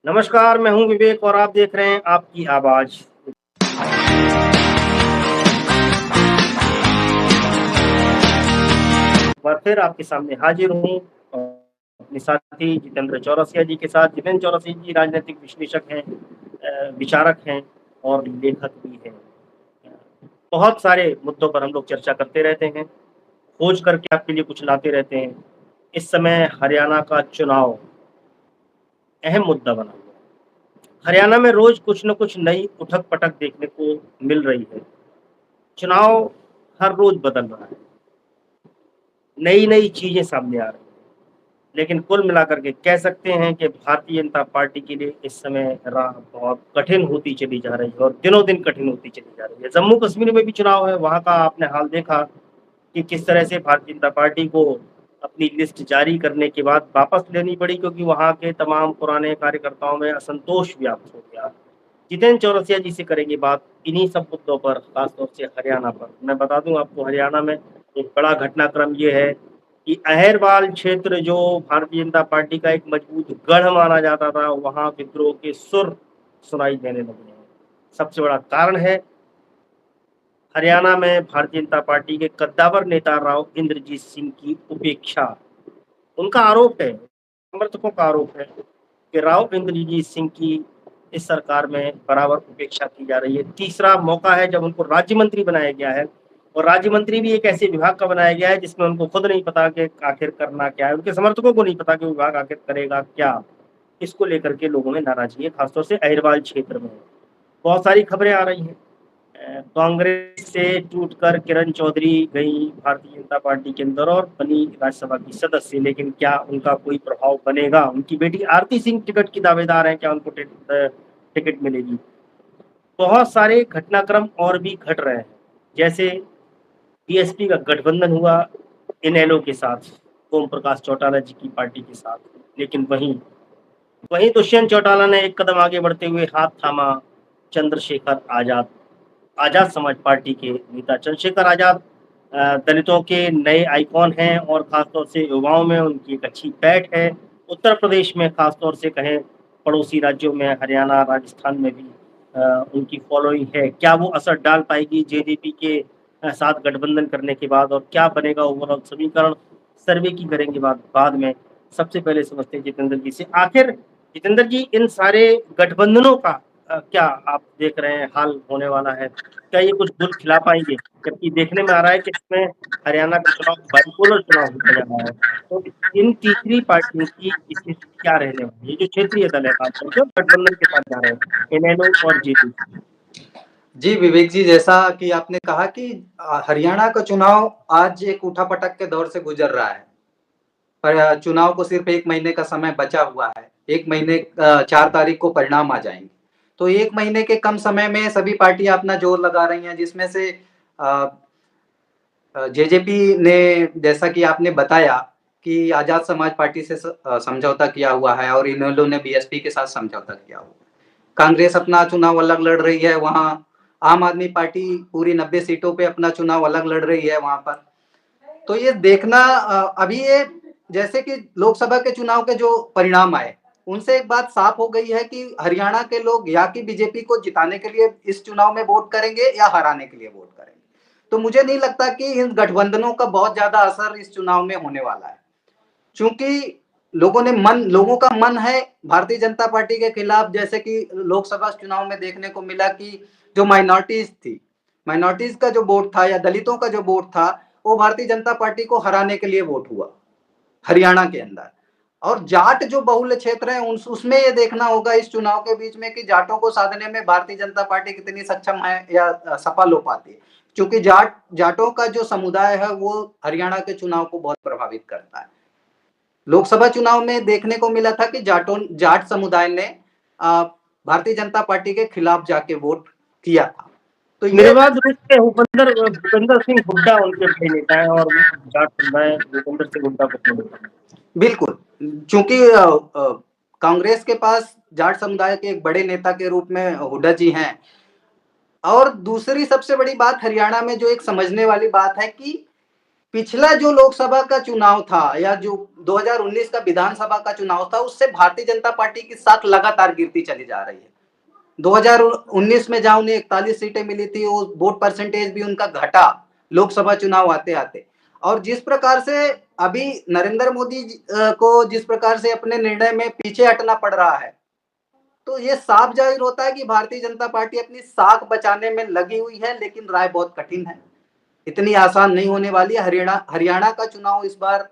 नमस्कार, मैं हूँ विवेक और आप देख रहे हैं आपकी आवाज़। एक बार फिर आपके सामने हाजिर हूँ और अपने साथी जितेंद्र चौरसिया जी के साथ। जितेंद्र चौरसिया जी राजनीतिक विश्लेषक हैं, विचारक हैं और लेखक भी हैं। बहुत सारे मुद्दों पर हम लोग चर्चा करते रहते हैं, खोज करके आपके लिए कुछ लाते रहते हैं। इस समय हरियाणा का चुनाव अहम मुद्दा बना हुआ है। हरियाणा में रोज़ कुछ न कुछ नई उठक-पटक देखने को मिल रही है। चुनाव हर रोज़ बदल रहा है। नई-नई चीज़ें सामने आ रही हैं। लेकिन कुल मिलाकर के कह सकते हैं कि भारतीय जनता पार्टी के लिए इस समय राह बहुत कठिन होती चली जा रही है और दिनों-दिन कठिन होती चली जा रही है। जम्मू-कश्मीर में भी चुनाव है, वहाँ का आपने हाल देखा कि किस तरह से भारतीय जनता पार्टी को अपनी लिस्ट जारी करने के बाद वापस लेनी पड़ी क्योंकि वहाँ के तमाम पुराने कार्यकर्ताओं में असंतोष व्याप्त हो गया। जितेंद्र चौरसिया जी से करेंगे बात इन्हीं सब मुद्दों पर, खासतौर से हरियाणा पर। मैं बता दूँ आपको हरियाणा में एक बड़ा घटनाक्रम ये है कि अहिरवाल क्षेत्र जो भारतीय जनता पार्टी का एक मजबूत गढ़ माना जाता था, वहाँ विद्रोह के सुर सुनाई देने लगे हैं। सबसे बड़ा कारण है हरियाणा में भारतीय जनता पार्टी के कद्दावर नेता राव इंद्रजीत सिंह की उपेक्षा। उनका आरोप है, समर्थकों का आरोप है कि राव इंद्रजीत सिंह की इस सरकार में बराबर उपेक्षा की जा रही है। तीसरा मौका है जब उनको राज्य मंत्री बनाया गया है और राज्य मंत्री भी एक ऐसे विभाग का बनाया गया है जिसमें उनको खुद नहीं पता कि आखिर करना क्या है, उनके समर्थकों को नहीं पता कि विभाग आखिर करेगा क्या। इसको लेकर के लोगों में नाराजगी है, खासतौर से अहिरवाल क्षेत्र में। बहुत सारी खबरें आ रही हैं। कांग्रेस से टूटकर किरण चौधरी गई भारतीय जनता पार्टी के अंदर और बनी राज्यसभा की सदस्य, लेकिन क्या उनका कोई प्रभाव बनेगा? उनकी बेटी आरती सिंह टिकट की दावेदार हैं, क्या उनको टिकट मिलेगी? बहुत सारे घटनाक्रम और भी घट रहे हैं, जैसे बीएसपी का गठबंधन हुआ इनेलो के साथ, ओम प्रकाश चौटाला जी की पार्टी के साथ, लेकिन वहीं वहीं दुष्यंत चौटाला ने एक कदम आगे बढ़ते हुए हाथ थामा चंद्रशेखर आजाद। आजाद समाज पार्टी के नेता चंद्रशेखर आजाद दलितों के नए आइकॉन हैं और खासतौर से युवाओं में उनकी एक अच्छी पैठ है। उत्तर प्रदेश में खासतौर से कहें, पड़ोसी राज्यों में हरियाणा, राजस्थान में भी उनकी फॉलोइंग है। क्या वो असर डाल पाएगी जेजेपी के साथ गठबंधन करने के बाद और क्या बनेगा ओवरऑल समीकरण? सर्वे की करेंगे बात बाद में। सबसे पहले समझते हैं जितेंद्र जी से। आखिर जितेंद्र जी इन सारे गठबंधनों का क्या आप देख रहे हैं हाल होने वाला है? क्या ये कुछ गुल खिला पाएँगे? जबकि देखने में आ रहा है कि इसमें हरियाणा का चुनाव बाइपोलर चुनाव होता जा रहा है। तो इन तीसरी पार्टियों की स्थिति क्या रहने वाली है? ये जो क्षेत्रीय दल है खास तौर से गठबंधन के साथ जा रहे हैं, इनेलो और जेपी। जी विवेक जी, जैसा कि आपने कहा कि हरियाणा का चुनाव आज एक उठापटक के दौर से गुजर रहा है। पर चुनाव को सिर्फ 1 महीने का समय बचा हुआ है। 1 महीने 4 तारीख को परिणाम आ जाएँगे। तो 1 महीने के कम समय में सभी पार्टियाँ अपना जोर लगा रही हैं, जिसमें से अ जेजेपी ने, जैसा कि आपने बताया कि आजाद समाज पार्टी से समझौता किया हुआ है और इनेलो ने बीएसपी के साथ समझौता किया हुआ है। कांग्रेस अपना चुनाव अलग लड़ रही है, वहाँ आम आदमी पार्टी पूरी 90 सीटों पे अपना चुनाव अलग लड़ रही है वहाँ पर। तो ये देखना अभी ये जैसे कि लोकसभा के चुनाव के जो परिणाम आए, उनसे एक बात साफ हो गई है कि हरियाणा के लोग या कि बीजेपी को जिताने के लिए इस चुनाव में वोट करेंगे या हराने के लिए वोट करेंगे। तो मुझे नहीं लगता कि इन गठबंधनों का बहुत ज्यादा असर इस चुनाव में होने वाला है, क्योंकि लोगों का मन है भारतीय जनता पार्टी के खिलाफ। जैसे कि लोकसभा चुनाव में देखने को मिला कि जो माइनॉरिटीज का जो वोट था या दलितों का जो वोट था, वो भारतीय जनता पार्टी को हराने के लिए वोट हुआ हरियाणा के अंदर। और जाट जो बहुल्य क्षेत्र है उसमें ये देखना होगा इस चुनाव के बीच में कि जाटों को साधने में भारतीय जनता पार्टी कितनी सक्षम है या सफल हो पाती है, क्योंकि जाटों का जो समुदाय है वो हरियाणा के चुनाव को बहुत प्रभावित करता है। लोकसभा चुनाव में देखने को मिला था कि जाट समुदाय ने भारतीय जनता पार्टी के खिलाफ जाके वोट किया था। तो ये निर्वाध रूप से भूपेंद्र सिंह हुड्डा उनके बड़े नेता हैं और वो जाट समुदाय भूपेंद्र सिंह हुड्डा को फॉलो करते हैं। बिल्कुल, चूंकि कांग्रेस के पास जाट समुदाय के एक बड़े नेता के रूप में हुड्डा जी हैं। और दूसरी सबसे बड़ी बात हरियाणा में जो एक समझने वाली बात है कि पिछला जो लोकसभा का चुनाव था या जो 2019 का विधानसभा का चुनाव था, उससे भारतीय जनता पार्टी की साख लगातार गिरती चली जा रही है। 2019 में जहां उन्हें 41 सीटें मिली थी, वो वोट परसेंटेज भी उनका घटा लोकसभा चुनाव आते आते। और जिस प्रकार से अभी नरेंद्र मोदी को जिस प्रकार से अपने निर्णय में पीछे हटना पड़ रहा है, तो ये साफ जाहिर होता है कि भारतीय जनता पार्टी अपनी साख बचाने में लगी हुई है, लेकिन राय बहुत कठिन है, इतनी आसान नहीं होने वाली है। हरियाणा का चुनाव इस बार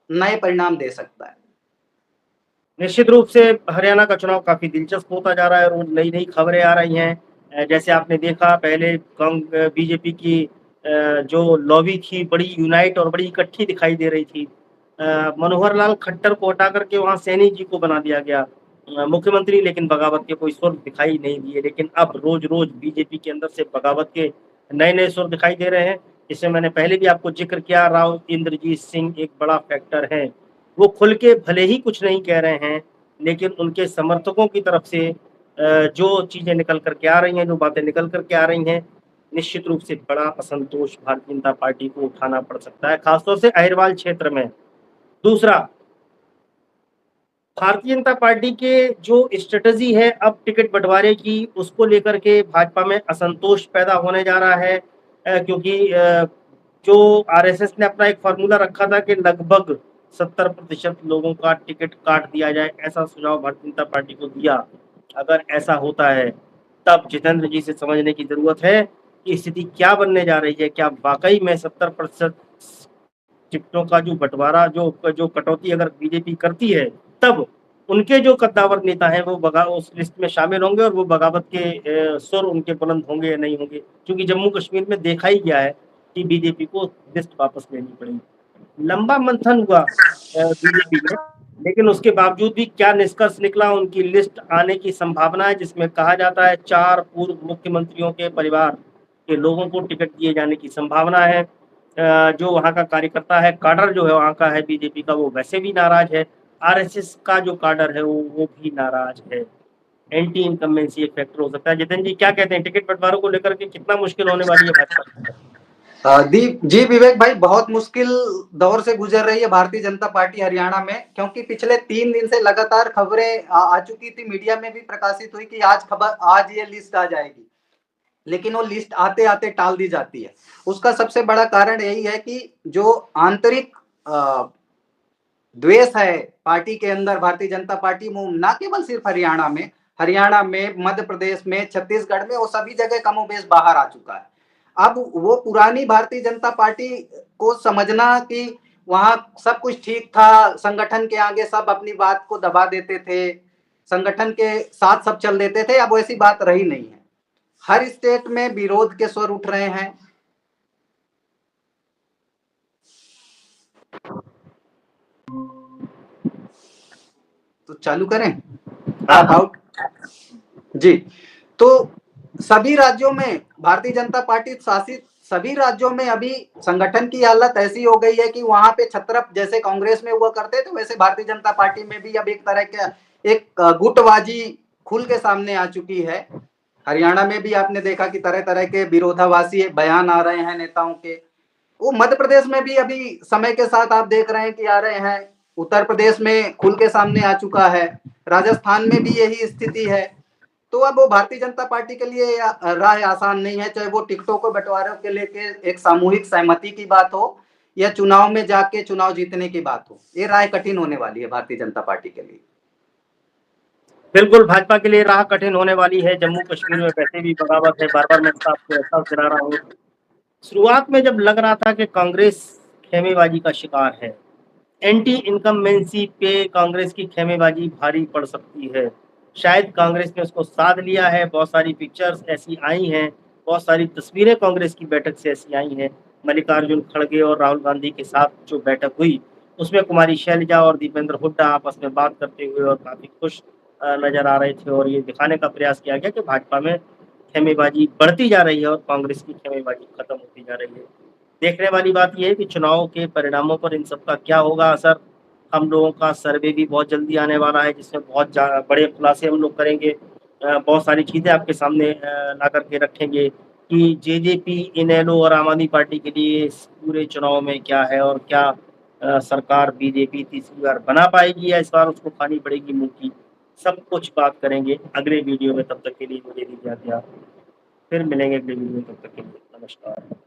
नए परिणाम दे सकता है। निश्चित रूप से हरियाणा का चुनाव काफ़ी दिलचस्प होता जा रहा है, रोज़ नई-नई खबरें आ रही हैं। जैसे आपने देखा पहले बीजेपी की जो लॉबी थी बड़ी यूनाइट और बड़ी इकट्ठी दिखाई दे रही थी। मनोहर लाल खट्टर को हटा कर के वहाँ सैनी जी को बना दिया गया मुख्यमंत्री, लेकिन बगावत के कोई सुर दिखाई नहीं दिए। लेकिन अब रोज़-रोज़ बीजेपी के अंदर से बगावत के नए-नए सुर दिखाई दे रहे हैं। जिसमें मैंने पहले भी आपको ज़िक्र किया, राव इंद्रजीत सिंह एक बड़ा फैक्टर है। वो खुल के भले ही कुछ नहीं कह रहे हैं, लेकिन उनके समर्थकों की तरफ से जो चीज़ें निकल कर के आ रही हैं, जो बातें निकल कर के आ रही हैं, निश्चित रूप से बड़ा असंतोष भारतीय जनता पार्टी को उठाना पड़ सकता है, खासतौर से अहिरवाल क्षेत्र में। दूसरा, भारतीय जनता पार्टी के जो स्ट्रैटेजी है अब टिकट बँटवारे की, उसको लेकर के भाजपा में असंतोष पैदा होने जा रहा है क्योंकि जो आरएसएस ने अपना एक फ़ॉर्मूला रखा था कि लगभग 70% लोगों का टिकट काट दिया जाए, ऐसा सुझाव भारतीय जनता पार्टी को दिया। अगर ऐसा होता है, तब जितेंद्र जी से समझने की ज़रूरत है कि स्थिति क्या बनने जा रही है। क्या वाक़ई में 70% टिकटों का जो बँटवारा जो कटौती अगर बीजेपी करती है, तब उनके जो कद्दावर नेता हैं वो उस लिस्ट में शामिल होंगे और वो बगावत के सुर उनके बुलंद होंगे या नहीं होंगे। क्योंकि जम्मू कश्मीर में देखा ही गया है कि बीजेपी को लिस्ट वापस लेनी पड़ी। लंबा मंथन हुआ बीजेपी में, लेकिन उसके बावजूद भी क्या निष्कर्ष निकला, उनकी लिस्ट आने की संभावना है, जिसमें कहा जाता है 4 पूर्व मुख्यमंत्रियों के परिवार के लोगों को टिकट दिए जाने की संभावना है। जो वहाँ का कार्यकर्ता है, काडर जो है वहाँ का है बीजेपी का, वो वैसे भी नाराज़ है। आरएसएस का जो काडर है वो भी नाराज़ है। एंटी इनकम्बेंसी एक फैक्टर हो सकता है। जितेंद्र जी क्या कहते हैं, टिकट बँटवारों को लेकर के कितना मुश्किल होने वाली है भाजपा? जी विवेक भाई, बहुत मुश्किल दौर से गुजर रही है भारतीय जनता पार्टी हरियाणा में, क्योंकि पिछले 3 दिन से लगातार खबरें आ चुकी थी, मीडिया में भी प्रकाशित हुई कि आज ये लिस्ट आ जाएगी, लेकिन वो लिस्ट आते आते टाल दी जाती है। उसका सबसे बड़ा कारण यही है कि जो आंतरिक द्वेष है पार्टी के अंदर, भारतीय जनता पार्टी में, न केवल सिर्फ हरियाणा में, मध्य प्रदेश में, छत्तीसगढ़ में, वो सभी जगह कमोबेश बाहर आ चुका है। अब वो पुरानी भारतीय जनता पार्टी को समझना कि वहां सब कुछ ठीक था, संगठन के आगे सब अपनी बात को दबा देते थे, संगठन के साथ सब चल देते थे, अब वैसी बात रही नहीं है। हर स्टेट में विरोध के स्वर उठ रहे हैं। तो चालू करें आउट जी। तो सभी राज्यों में भारतीय जनता पार्टी शासित सभी राज्यों में अभी संगठन की हालत ऐसी हो गई है कि वहां पे छत्रप जैसे कांग्रेस में हुआ करते थे, वैसे भारतीय जनता पार्टी में भी अब एक तरह के एक गुटबाजी खुल के सामने आ चुकी है। हरियाणा में भी आपने देखा कि तरह तरह के विरोधाभासी बयान आ रहे हैं नेताओं के। वो मध्य प्रदेश में भी अभी समय के साथ आप देख रहे हैं कि आ रहे हैं। उत्तर प्रदेश में खुल के सामने आ चुका है। राजस्थान में भी यही स्थिति है। तो अब वो भारतीय जनता पार्टी के लिए राह आसान नहीं है, चाहे वो टिकटों को बंटवारे के लेके एक सामूहिक सहमति की बात हो या चुनाव में जाके चुनाव जीतने की बात हो। ये राह कठिन होने वाली है भारतीय जनता पार्टी के लिए। बिल्कुल, भाजपा के लिए राह कठिन होने वाली है। जम्मू कश्मीर में वैसे भी बगावत है, बार-बार मैं आपको एहसास दिला रहा हूँ। शुरुआत में जब लग रहा था कि कांग्रेस खेमेबाजी का शिकार है, एंटी इनकम्बेंसी पे कांग्रेस की खेमेबाजी भारी पड़ सकती है। शायद कांग्रेस ने उसको साध लिया है, बहुत सारी पिक्चर्स ऐसी आई हैं, बहुत सारी तस्वीरें कांग्रेस की बैठक से ऐसी आई हैं। मल्लिकार्जुन खड़गे और राहुल गांधी के साथ जो बैठक हुई, उसमें कुमारी शैलजा और दीपेंद्र हुड्डा आपस में बात करते हुए और काफ़ी खुश नज़र आ रहे थे और ये दिखाने का प्रयास किया गया कि भाजपा में खेमेबाजी बढ़ती जा रही है और कांग्रेस की खेमेबाजी खत्म होती जा रही है। देखने वाली बात ये है कि चुनाव के परिणामों पर इन सब का क्या होगा असर। हम लोगों का सर्वे भी बहुत जल्दी आने वाला है, जिसमें बहुत बड़े खुलासे हम लोग करेंगे। बहुत सारी चीज़ें आपके सामने ला कर के रखेंगे कि जेजेपी, इनेलो और आम आदमी पार्टी के लिए इस पूरे चुनाव में क्या है और क्या सरकार बीजेपी तीसरी बार बना पाएगी या इस बार उसको खानी पड़ेगी मुँह की। सब कुछ बात करेंगे अगले वीडियो में, तब तक के लिए मुझे दीजिए आज्ञा। फिर मिलेंगे अगले वीडियो में, तब तक के लिए नमस्कार।